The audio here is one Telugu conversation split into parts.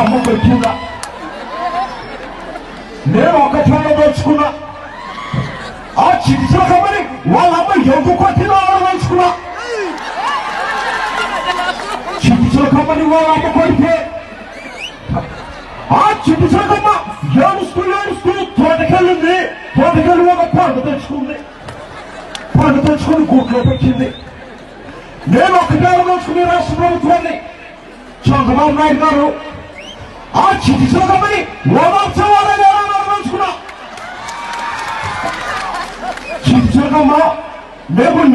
అమ్మ వచ్చిందా నేను ఒక చోట దోచుకున్నా ఆ చిన్న కమ్మని వాళ్ళ అమ్మ ఎందుకు కొట్టినా దోచుకున్నా చిన్న కమ్మని వాళ్ళ అమ్మ కొడితే ఆ చిన్న కమ్మ ఏడుస్తూ తోటకెళ్ళింది. తోటకెళ్ళి ఒక పండు తెచ్చుకుని గూట్లో పెట్టింది. నేను ఒకటే దోచుకుని రాష్ట్ర ప్రభుత్వాన్ని చంద్రబాబు నాయుడు గారు ఆ చిటిచోకమని ఓదార్చేవాళ్ళని దోచుకున్నా. చిటిచోకమ్మ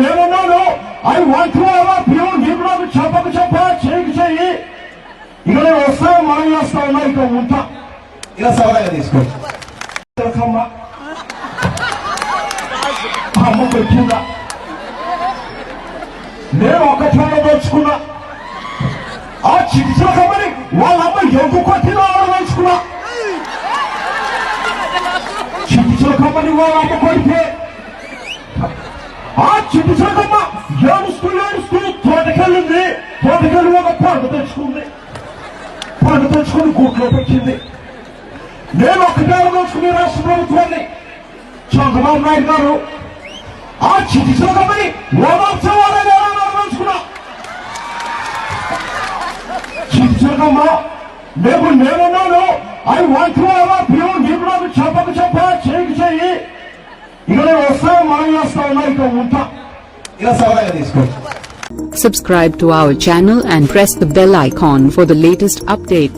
నేనున్నాను. I want to have a pure నీకు నాకు చెప్పకు చెయ్యి. ఇక నేను వస్తాను, మనం చేస్తా ఉన్నా, ఇక ఉంటా. ఇలా సరదాగా తీసుకోండి. అమ్మ వచ్చిందా నేను ఒక చోట దోచుకున్నా ఆ చిన్న కమ్మని వాళ్ళ అమ్మ ఎందుకు కొట్టినా దోచుకున్నా చిన్న కమ్మని వాళ్ళ అమ్మ కొడితే ఆ చిన్న కమ్మ ఏడుస్తూ తోటకెళ్ళింది. తోటకెళ్ళి ఒక పండు తెచ్చుకుని గూట్లో పెట్టింది. నేను ఒకటే దోచుకుని రాష్ట్ర ప్రభుత్వాన్ని చంద్రబాబు నాయుడు గారు ఆ చిన్న కమ్మని ఓదార్చేవాళ్ళని దోచుకున్నా. చిన్న నేనున్నాను. I want to have a pure నీకు నాకు చెప్పకు చెయ్యి. ఇక నేను వస్తాను, మనం చేస్తా ఉన్నా, ఇక ఉంటా. ఇలా సరదాగా తీసుకోండి. Subscribe to our channel and press the bell icon for the latest updates.